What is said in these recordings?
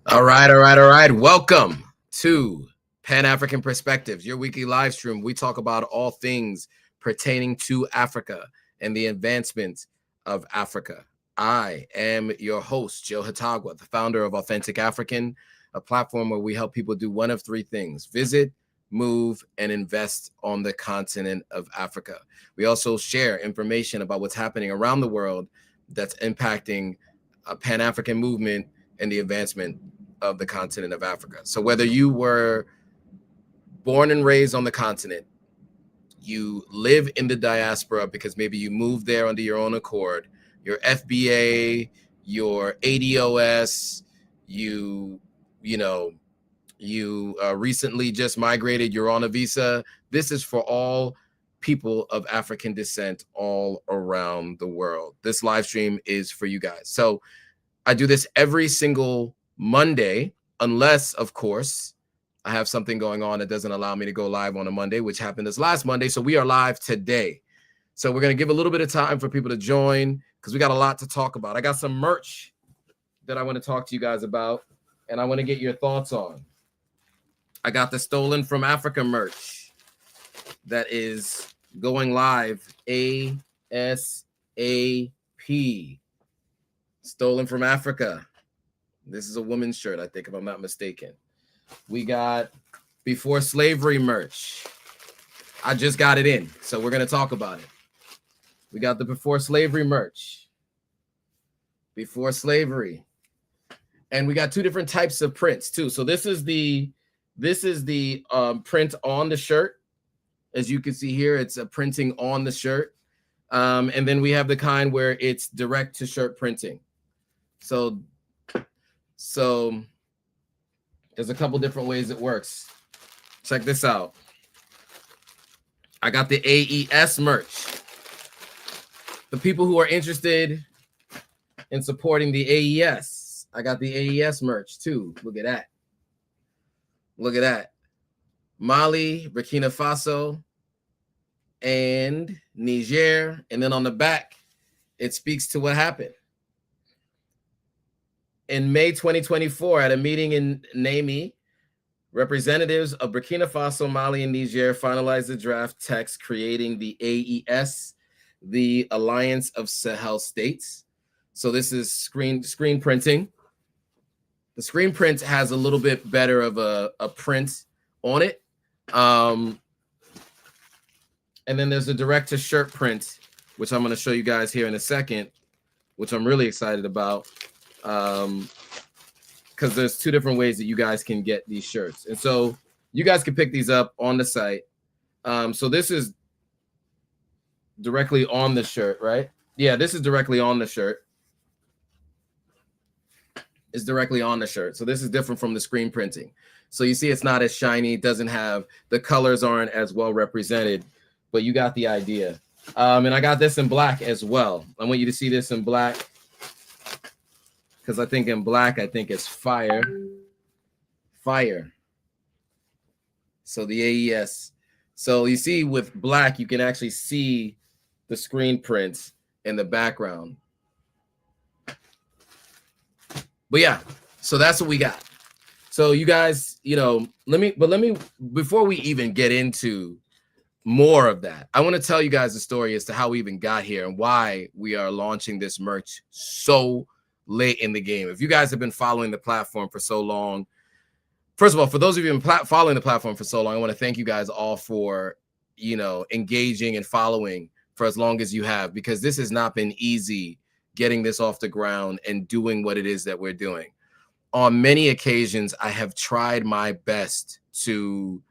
All right. Welcome to Pan-African Perspectives, your weekly live stream. We talk about all things pertaining to Africa and the advancement of Africa. I am your host, Joe Hatagwa, the founder of Authentic African, a platform where we help people do one of three things: visit, move, and invest on the continent of Africa. We also share information about what's happening around the world that's impacting a Pan-African movement and the advancement of the continent of Africa. So whether you were born and raised on the continent, you live in the diaspora because maybe you moved there under your own accord, your FBA, your ADOS, you recently just migrated, you're on a visa. This is for all people of African descent all around the world. This live stream is for you guys. So I do this every single Monday, unless, of course, I have something going on that doesn't allow me to go live on a Monday, which happened this last Monday. So we are live today. So we're going to give a little bit of time for people to join because we got a lot to talk about. I got some merch that I want to talk to you guys about, and I want to get your thoughts on. I got the Stolen from Africa merch that is going live ASAP. Stolen from Africa. This is a woman's shirt, I think, if I'm not mistaken. We got Before Slavery merch. I just got it in, so we're going to talk about it. We got the Before Slavery merch. Before Slavery. And we got two different types of prints, too. So this is the print on the shirt. As you can see here, it's a printing on the shirt. And then we have the kind where it's direct to shirt printing. So there's a couple different ways it works. Check this out. I got the AES merch. The people who are interested in supporting the AES, I got the AES merch too. Look at that. Look at that. Mali, Burkina Faso, and Niger. And then on the back, it speaks to what happened. In May 2024, at a meeting in Niamey, representatives of Burkina Faso, Mali, and Niger finalized the draft text creating the AES, the Alliance of Sahel States. So this is screen printing. The screen print has a little bit better of a print on it. And then there's a direct to shirt print, which I'm going to show you guys here in a second, which I'm really excited about. Because there's two different ways that you guys can get these shirts. And so you guys can pick these up on the site. So this is directly on the shirt, right? Yeah, this is directly on the shirt. It's directly on the shirt. So this is different from the screen printing. So you see it's not as shiny. It doesn't have, the colors aren't as well represented, but you got the idea. And I got this in black as well. I want you to see this in black, because I think in black, I think it's fire. Fire. So the AES. So you see with black, you can actually see the screen print in the background. But yeah, so that's what we got. So you guys, let me, before we even get into more of that, I want to tell you guys the story as to how we even got here and why we are launching this merch so late in the game. If you guys have been following the platform for so long, first of all, for those of you who've been following the platform for so long, I want to thank you guys all for, engaging and following for as long as you have, because this has not been easy getting this off the ground and doing what it is that we're doing. On many occasions, I have tried my best to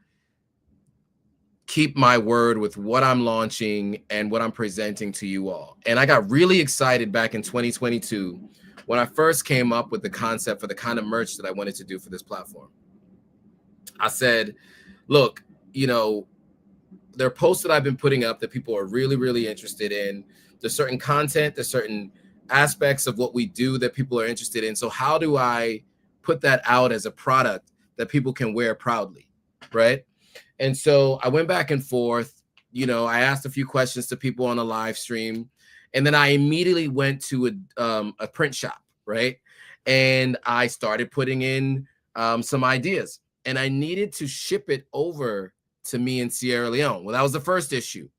keep my word with what I'm launching and what I'm presenting to you all. And I got really excited back in 2022 when I first came up with the concept for the kind of merch that I wanted to do for this platform. I said, look, there are posts that I've been putting up that people are really, really interested in. There's certain content, there's certain aspects of what we do that people are interested in. So how do I put that out as a product that people can wear proudly, right? And so I went back and forth. I asked a few questions to people on the live stream, and then I immediately went to a print shop, right? and I started putting in some ideas, and I needed to ship it over to me in Sierra Leone. Well, that was the first issue.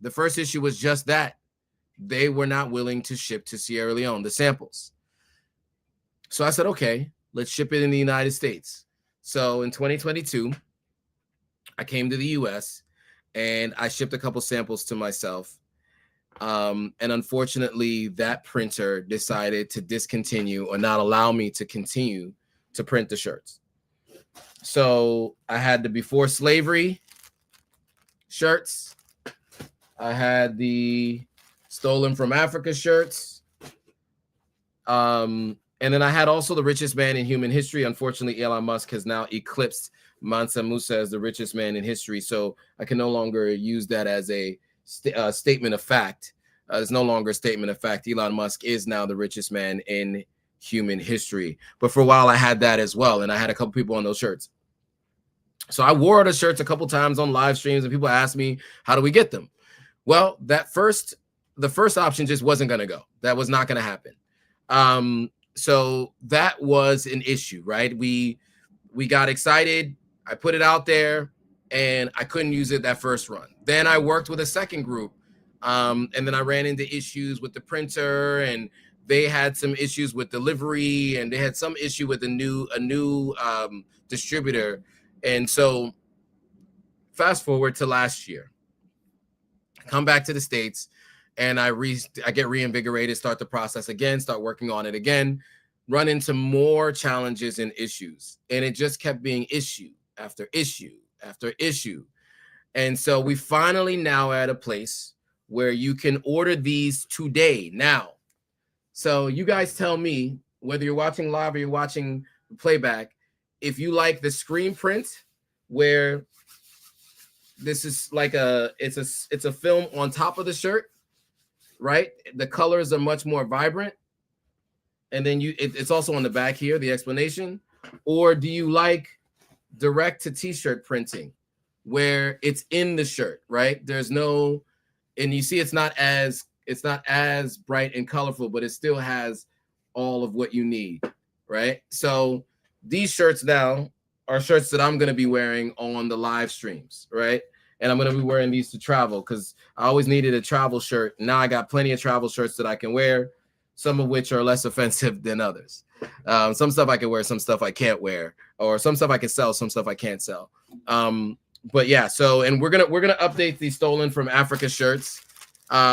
The first issue was just that. They were not willing to ship to Sierra Leone, the samples. So I said, okay, let's ship it in the United States. So in 2022, I came to the US and I shipped a couple samples to myself. And unfortunately, that printer decided to discontinue or not allow me to continue to print the shirts. So I had the before slavery shirts. I had the stolen from Africa shirts. And then I had also the richest man in human history. Unfortunately, Elon Musk has now eclipsed Mansa Musa as the richest man in history. So I can no longer use that as a statement of fact. It's no longer a statement of fact. Elon Musk is now the richest man in human history. But for a while, I had that as well. And I had a couple people on those shirts. So I wore the shirts a couple times on live streams, and people asked me, how do we get them? Well, the first option just wasn't going to go. That was not going to happen. So that was an issue, right? We got excited. I put it out there, and I couldn't use it that first run. Then I worked with a second group, and then I ran into issues with the printer, and they had some issues with delivery, and they had some issue with a new distributor. And so fast forward to last year, I come back to the States, and I get reinvigorated, start the process again, start working on it again, run into more challenges and issues. And it just kept being issue after issue after issue. And so we finally now at a place where you can order these today now. So you guys tell me, whether you're watching live or you're watching playback, if you like the screen print, where this is like it's a film on top of the shirt, right? The colors are much more vibrant. And then it's also on the back here, the explanation. Or do you like direct to t-shirt printing, where it's in the shirt, right? There's no, and you see it's not as bright and colorful, but it still has all of what you need, right? So these shirts now are shirts that I'm going to be wearing on the live streams, right? And I'm going to be wearing these to travel because I always needed a travel shirt. Now I got plenty of travel shirts that I can wear, some of which are less offensive than others. Some stuff I can wear, some stuff I can't wear, or some stuff I can sell, some stuff I can't sell. But yeah, so, and we're gonna update the stolen from Africa shirts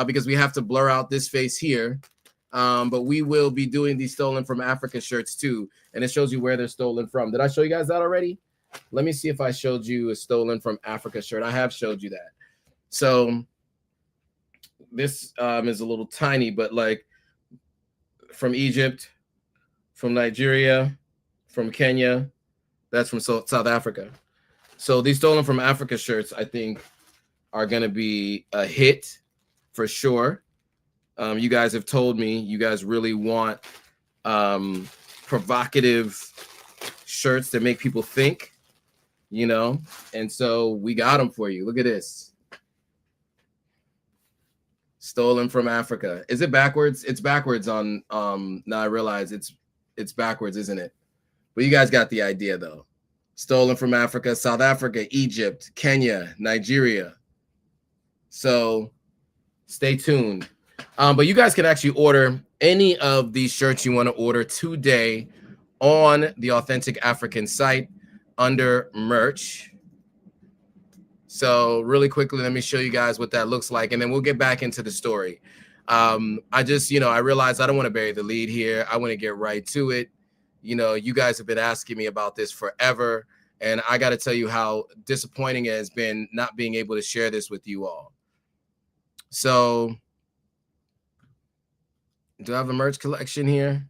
because we have to blur out this face here. But we will be doing these stolen from Africa shirts too, and it shows you where they're stolen from. Did I show you guys that already? Let me see if I showed you a stolen from Africa shirt. I have showed you that. So this is a little tiny, but like from Egypt, from Nigeria, from Kenya, that's from South Africa. So these stolen from Africa shirts, I think, are going to be a hit for sure. You guys have told me you guys really want provocative shirts that make people think, you know, and so we got them for you. Look at this. Stolen from Africa. Is it backwards? It's backwards on now I realize it's backwards, isn't it? But you guys got the idea though. Stolen from Africa, South Africa, Egypt, Kenya, Nigeria. So stay tuned. But you guys can actually order any of these shirts you want to order today on the Authentic African site under merch. So really quickly, let me show you guys what that looks like, and then we'll get back into the story. I just, I realized I don't want to bury the lead here. I want to get right to it. You guys have been asking me about this forever, and I got to tell you how disappointing it has been not being able to share this with you all. So do I have a merch collection here?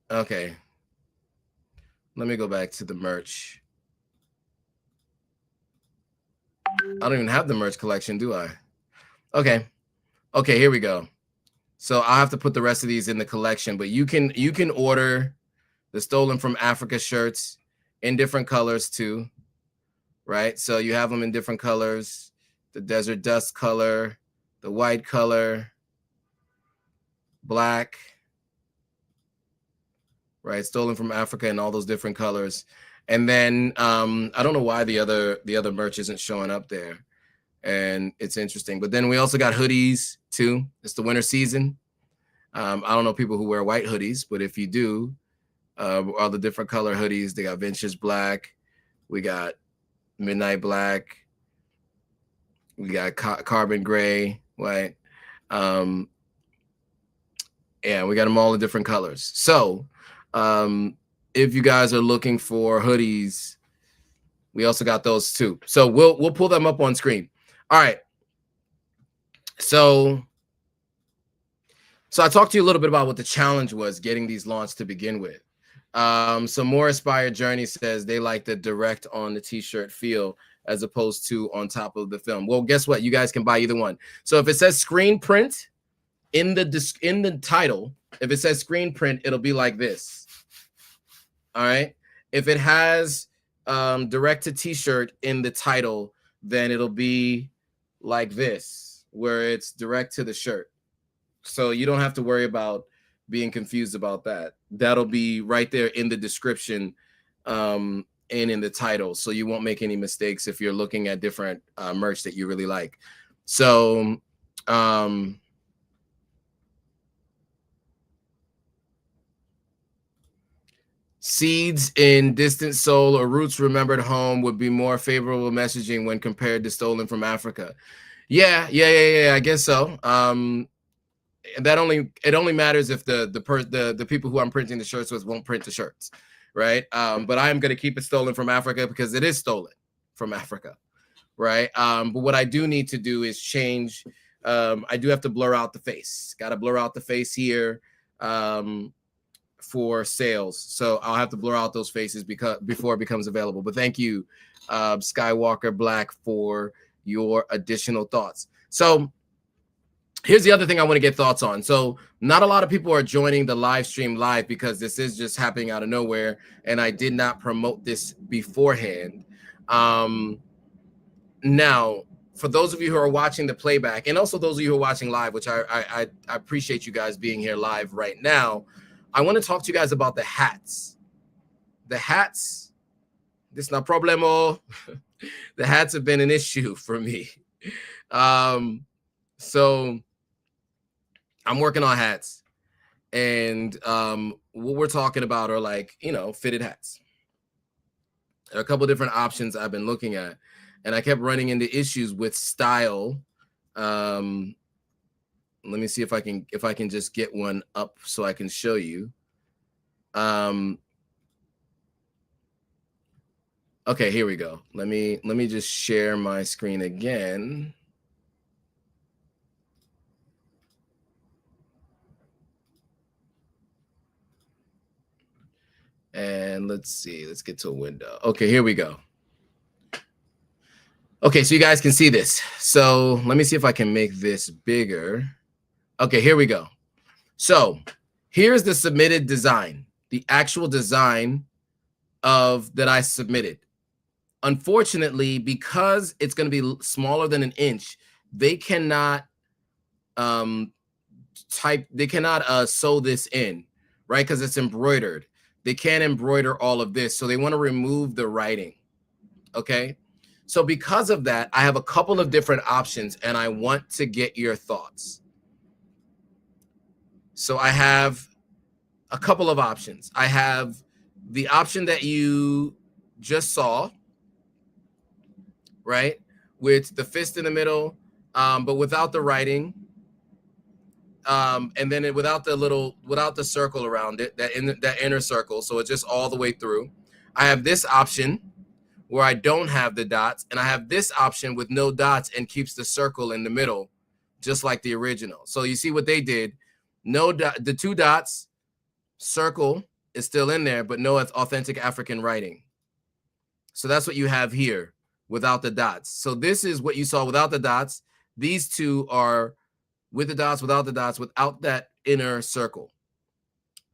Okay. Let me go back to the merch. I don't even have the merch collection, do I? Okay. Okay, here we go. So I'll have to put the rest of these in the collection, but you can order the Stolen from Africa shirts in different colors too, right? So you have them in different colors. the desert dust color, the white color, black, right? Stolen from Africa in all those different colors. And then I don't know why the other merch isn't showing up there. And it's interesting. But then we also got hoodies too. It's the winter season. I don't know people who wear white hoodies, but if you do, all the different color hoodies, they got vintage black, we got midnight black, we got carbon gray, white. Yeah, we got them all in different colors. So if you guys are looking for hoodies, we also got those too. So we'll pull them up on screen. All right. So I talked to you a little bit about what the challenge was getting these launched to begin with. So More Aspire Journey says they like the direct on the t-shirt feel as opposed to on top of the film. Well, guess what? You guys can buy either one. So if it says screen print in the title, if it says screen print, it'll be like this. All right. If it has direct to t-shirt in the title, then it'll be like this, where it's direct to the shirt. So you don't have to worry about being confused about that. That'll be right there in the description and in the title. So you won't make any mistakes if you're looking at different merch that you really like. So seeds in distant soul or roots remembered home would be more favorable messaging when compared to stolen from Africa. Yeah, I guess so. It only matters if the people who I'm printing the shirts with won't print the shirts, right? But I am going to keep it stolen from Africa because it is stolen from Africa, right? But what I do need to do is change. I do have to blur out the face. Got to blur out the face here for sales. So I'll have to blur out those faces before it becomes available. But thank you, Skywalker Black, for your additional thoughts. So here's the other thing I want to get thoughts on. So not a lot of people are joining the live stream live because this is just happening out of nowhere, and I did not promote this beforehand. Now, for those of you who are watching the playback, and also those of you who are watching live, which I appreciate you guys being here live right now, I want to talk to you guys about the hats. The hats, this is no problemo. The hats have been an issue for me. So I'm working on hats, and what we're talking about are like, fitted hats. There are a couple different options I've been looking at, and I kept running into issues with style. Let me see if I can just get one up so I can show you. Okay, here we go. Let me just share my screen again. And let's see, let's get to a window. Okay, here we go. Okay, so you guys can see this. So let me see if I can make this bigger. Okay, here we go. So here's the submitted design, the actual design that I submitted. Unfortunately, because it's going to be smaller than an inch, they cannot sew this in, right? Because it's embroidered. They can't embroider all of this, so they want to remove the writing. Okay, so because of that, I have a couple of different options, and I want to get your thoughts. So I have a couple of options. I have the option that you just saw, right, with the fist in the middle, but without the writing, and then without the circle around it, that inner circle, so it's just all the way through. I have this option where I don't have the dots, and I have this option with no dots and keeps the circle in the middle, just like the original. So you see what they did? The two dots, circle is still in there, but no authentic African writing. So that's what you have here without the dots. So this is what you saw without the dots. These two are with the dots, without the dots, without that inner circle.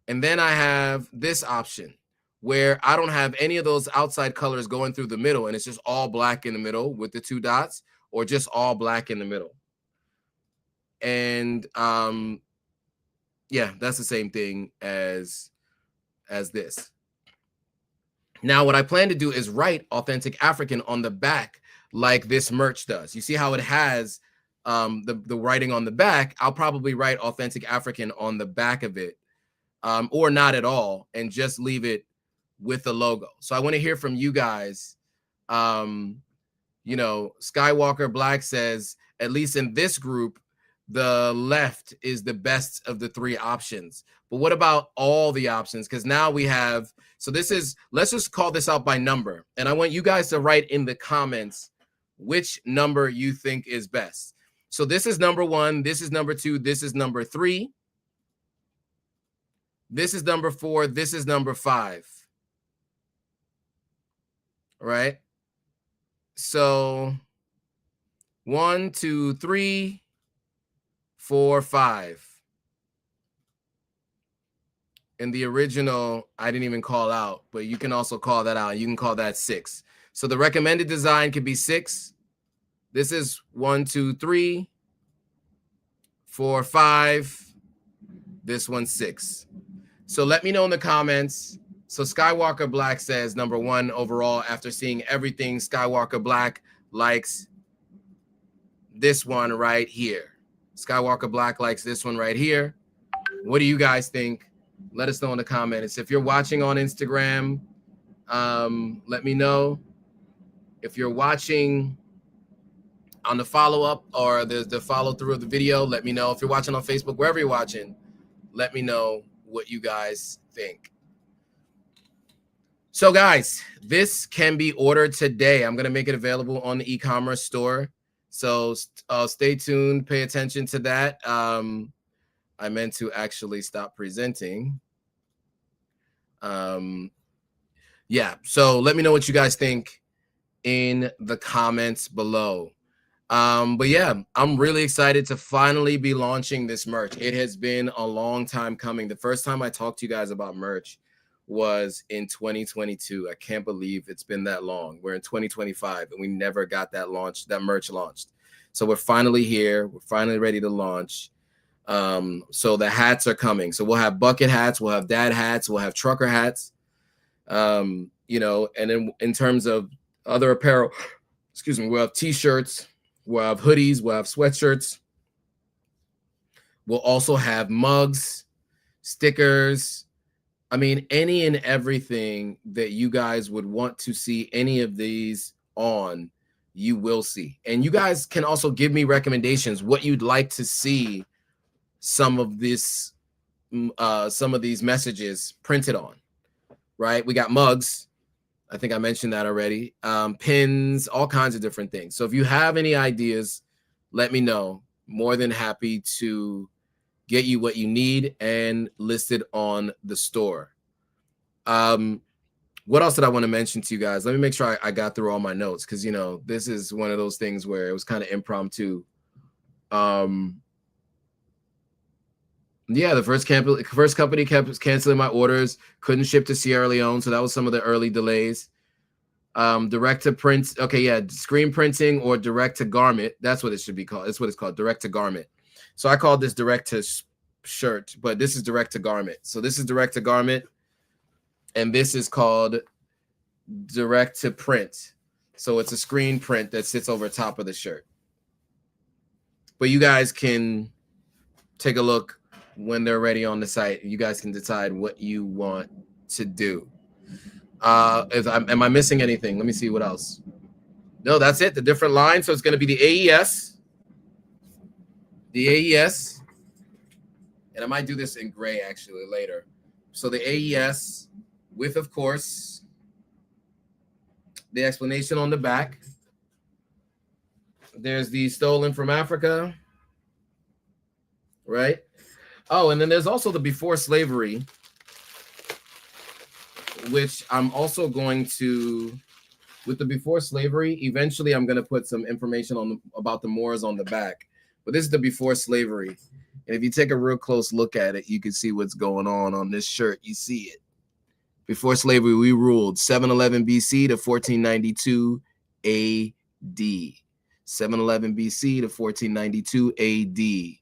And then I have this option where I don't have any of those outside colors going through the middle, and it's just all black in the middle with the two dots, or just all black in the middle. And yeah, that's the same thing as this. Now, what I plan to do is write Authentic African on the back like this merch does. You see how it has the writing on the back? I'll probably write Authentic African on the back of it, or not at all, and just leave it with the logo. So I want to hear from you guys. You know, Skywalker Black says, at least in this group, the left is the best of the three options. But what about all the options? Because now we have, so this is, let's just call this out by number. And I want you guys to write in the comments which number you think is best. So this is number 1, this is number 2, this is number 3. This is number 4, this is number 5. All right. So 1, 2, 3, 4, 5. In the original, I didn't even call out, but you can also call that out. You can call that 6. So the recommended design could be 6. This is 1, 2, 3, 4, 5. This one's 6. So let me know in the comments. So Skywalker Black says number 1 overall after seeing everything. Skywalker Black likes this one right here. Skywalker Black likes this one right here. What do you guys think? Let us know in the comments. If you're watching on Instagram, let me know. If you're watching on the follow-up or the follow-through of the video, let me know. If you're watching on Facebook, wherever you're watching, let me know what you guys think. So guys, this can be ordered today. I'm going to make it available on the e-commerce store. So stay tuned. Pay attention to that. I meant to actually stop presenting. Yeah, so let me know what you guys think in the comments below. But yeah, I'm really excited to finally be launching this merch. It has been a long time coming. The first time I talked to you guys about merch was in 2022. I can't believe it's been that long. We're in 2025 and we never got that merch launched. So we're finally here. We're finally ready to launch. So the hats are coming. So we'll have bucket hats, we'll have dad hats, we'll have trucker hats. You know, and then in terms of other apparel, excuse me, we'll have t-shirts, we'll have hoodies, we'll have sweatshirts. We'll also have mugs, stickers. I mean, any and everything that you guys would want to see any of these on, you will see. And you guys can also give me recommendations, what you'd like to see some of these messages printed on, right? We got mugs. I think I mentioned that already. Pins, all kinds of different things. So if you have any ideas, let me know. More than happy to get you what you need and list it on the store. What else did I want to mention to you guys? Let me make sure I got through all my notes, because, you know, this is one of those things where it was kind of impromptu. Yeah, the first company kept canceling my orders, couldn't ship to Sierra Leone, so that was some of the early delays. Direct to print, okay, yeah, screen printing or direct to garment. That's what it should be called. That's what it's called, direct to garment. So I called this direct to shirt, but this is direct to garment. So this is direct to garment, and this is called direct to print. So it's a screen print that sits over top of the shirt. But you guys can take a look when they're ready on the site. You guys can decide what you want to do. Am I missing anything? Let me see what else. No, that's it. The different lines. So it's going to be the AES. The AES. And I might do this in gray actually later. So the AES with, of course, the explanation on the back. There's the stolen from Africa. Right? Oh, and then there's also the before slavery, which I'm also going to, with the before slavery, eventually I'm going to put some information about the Moors on the back. But this is the before slavery. And if you take a real close look at it, you can see what's going on this shirt. You see it. Before slavery, we ruled 711 BC to 1492 AD. 711 BC to 1492 AD,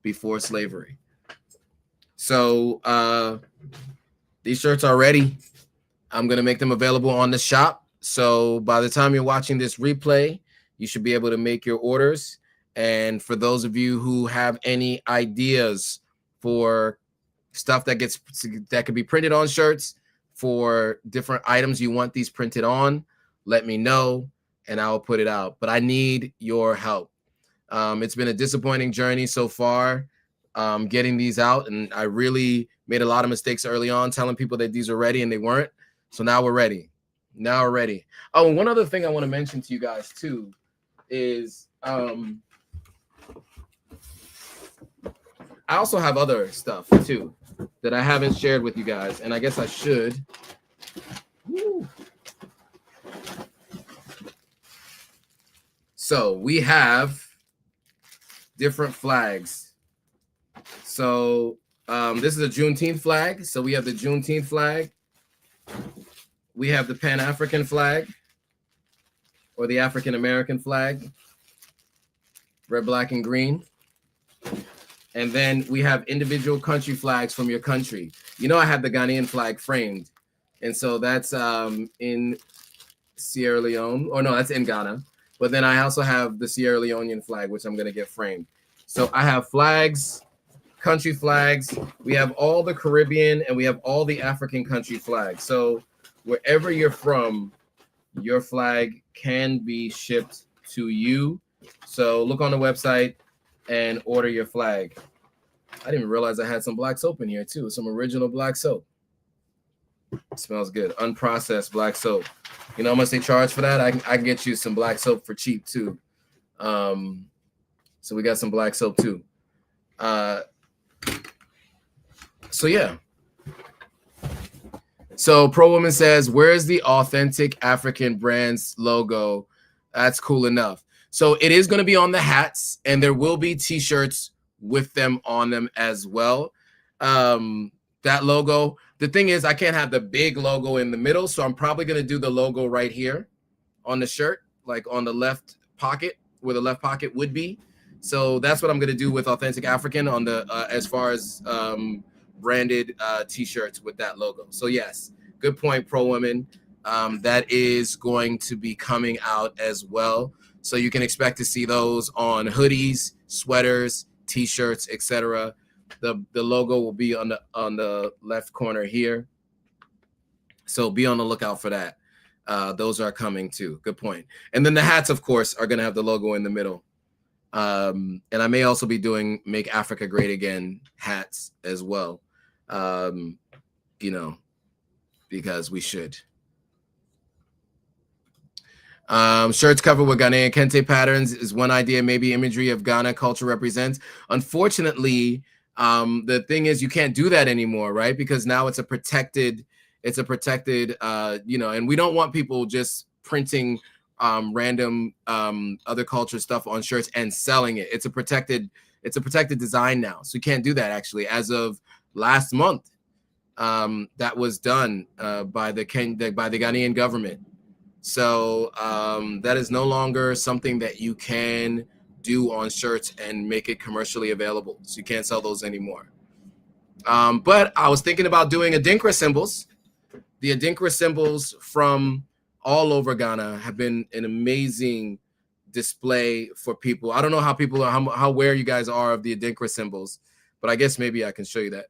before slavery. So these shirts are ready. I'm going to make them available on the shop. So by the time you're watching this replay, you should be able to make your orders. And for those of you who have any ideas for stuff that could be printed on shirts, for different items you want these printed on, let me know and I will put it out. But I need your help. It's been a disappointing journey so far, getting these out, and I really made a lot of mistakes early on telling people that these are ready and they weren't. So now we're ready. Now we're ready. Oh, and one other thing I want to mention to you guys too is I also have other stuff too that I haven't shared with you guys, and I guess I should. Woo. So we have different flags. So this is a Juneteenth flag. So we have the Juneteenth flag. We have the Pan-African flag, or the African-American flag, red, black, and green. And then we have individual country flags from your country. You know, I have the Ghanaian flag framed. And so that's in Sierra Leone. Or no, that's in Ghana. But then I also have the Sierra Leonean flag, which I'm going to get framed. So I have flags, country flags. We have all the Caribbean and we have all the African country flags. So wherever you're from, your flag can be shipped to you. So look on the website and order your flag. I didn't realize I had some black soap in here too. Some original black soap. It smells good. Unprocessed black soap. You know how much they charge for that? I can get you some black soap for cheap too. So we got some black soap too. So yeah. So Pro Woman says, where's the authentic African brands logo? That's cool enough. So it is going to be on the hats, and there will be t-shirts with them on them as well. That logo, the thing is, I can't have the big logo in the middle, so I'm probably going to do the logo right here on the shirt, like on the left pocket, where the left pocket would be. So that's what I'm going to do with Authentic African on the as far as branded t-shirts with that logo. So yes, good point, Pro Woman. That is going to be coming out as well. So you can expect to see those on hoodies, sweaters, t-shirts, etc. The logo will be on the left corner here. So be on the lookout for that. Those are coming too. Good point. And then the hats, of course, are going to have the logo in the middle. And I may also be doing Make Africa Great Again hats as well. You know, because we should. Shirts covered with Ghanaian kente patterns is one idea. Maybe imagery of Ghana culture represents. Unfortunately, the thing is you can't do that anymore, right? Because now it's a protected, you know, and we don't want people just printing random other culture stuff on shirts and selling it. It's a protected design now, so you can't do that. Actually, as of last month, that was done by the Ghanaian government. So that is no longer something that you can do on shirts and make it commercially available. So you can't sell those anymore. But I was thinking about doing Adinkra symbols. The Adinkra symbols from all over Ghana have been an amazing display for people. I don't know how people are, how aware you guys are of the Adinkra symbols, but I guess maybe I can show you that.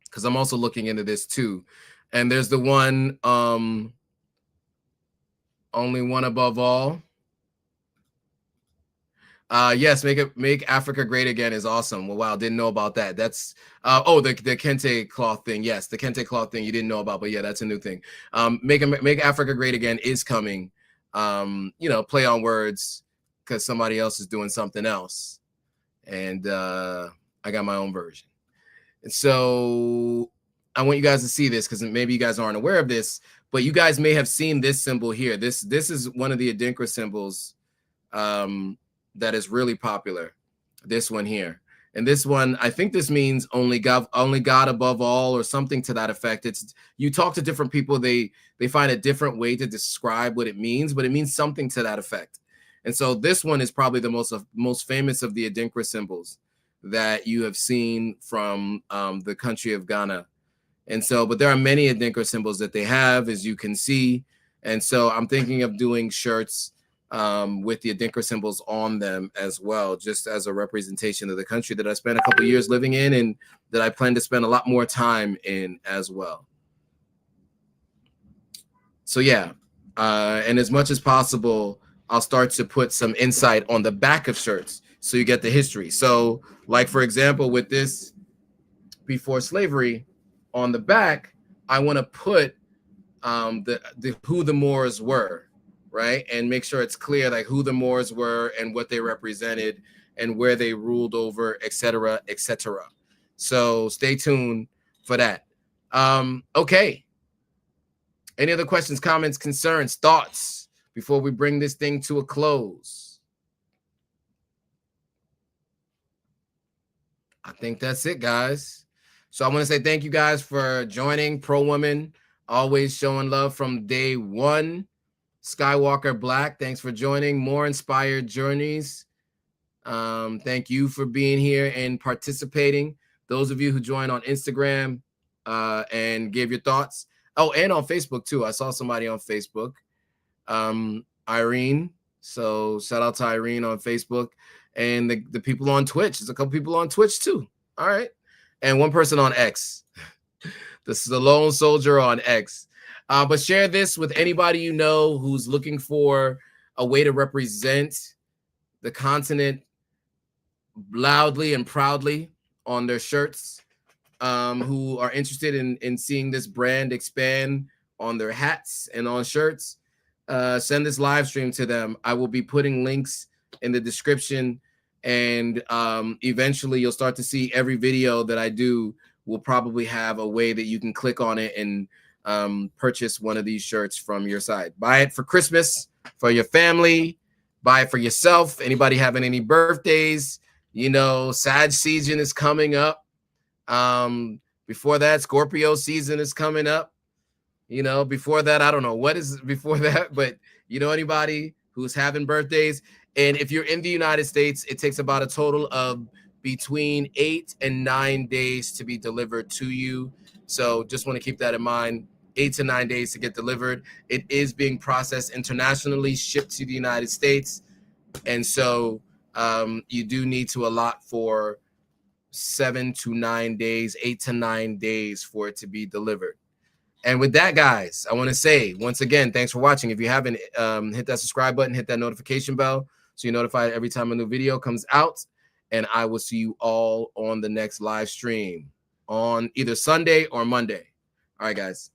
Because I'm also looking into this too. And there's the one, only one above all. Yes, make Africa great again is awesome. Well, wow, didn't know about that. That's the kente cloth thing. Yes, the kente cloth thing you didn't know about, but yeah, that's a new thing. Make Africa great again is coming. You know, play on words because somebody else is doing something else, and I got my own version. And so I want you guys to see this because maybe you guys aren't aware of this, but you guys may have seen this symbol here. This is one of the Adinkra symbols that is really popular. This one here. And this one, I think this means only God above all, or something to that effect. It's, you talk to different people, they find a different way to describe what it means, but it means something to that effect. And so this one is probably the most famous of the Adinkra symbols that you have seen from the country of Ghana. And so, but there are many Adinkra symbols that they have, as you can see. And so I'm thinking of doing shirts with the Adinkra symbols on them as well, just as a representation of the country that I spent a couple of years living in, and that I plan to spend a lot more time in as well. So yeah, and as much as possible, I'll start to put some insight on the back of shirts so you get the history. So like, for example, with this before slavery, on the back, I want to put the who the Moors were, right? And make sure it's clear, like, who the Moors were and what they represented and where they ruled over, etc., etc. So stay tuned for that. Okay. Any other questions, comments, concerns, thoughts before we bring this thing to a close? I think that's it, guys. So I want to say thank you guys for joining. Pro Woman, always showing love from day one. Skywalker Black, thanks for joining. More Inspired Journeys, thank you for being here and participating. Those of you who joined on Instagram and gave your thoughts. Oh, and on Facebook too. I saw somebody on Facebook, Irene. So shout out to Irene on Facebook, and the people on Twitch. There's a couple people on Twitch too. All right. And one person on X. This is a lone soldier on X. But share this with anybody you know who's looking for a way to represent the continent loudly and proudly on their shirts, who are interested in seeing this brand expand on their hats and on shirts. Send this live stream to them. I will be putting links in the description, and eventually you'll start to see every video that I do will probably have a way that you can click on it and purchase one of these shirts from your site. Buy it for Christmas, for your family, buy it for yourself. Anybody having any birthdays, you know, Sag season is coming up. Before that, Scorpio season is coming up. You know, before that, I don't know what is before that, but you know, anybody who's having birthdays. And if you're in the United States, it takes about a total of between 8 and 9 days to be delivered to you. So just want to keep that in mind. 8 to 9 days to get delivered. It is being processed internationally, shipped to the United States. And so you do need to allot for 7 to 9 days, 8 to 9 days for it to be delivered. And with that, guys, I want to say once again, thanks for watching. If you haven't, hit that subscribe button, hit that notification bell so you're notified every time a new video comes out. And I will see you all on the next live stream on either Sunday or Monday. All right, guys.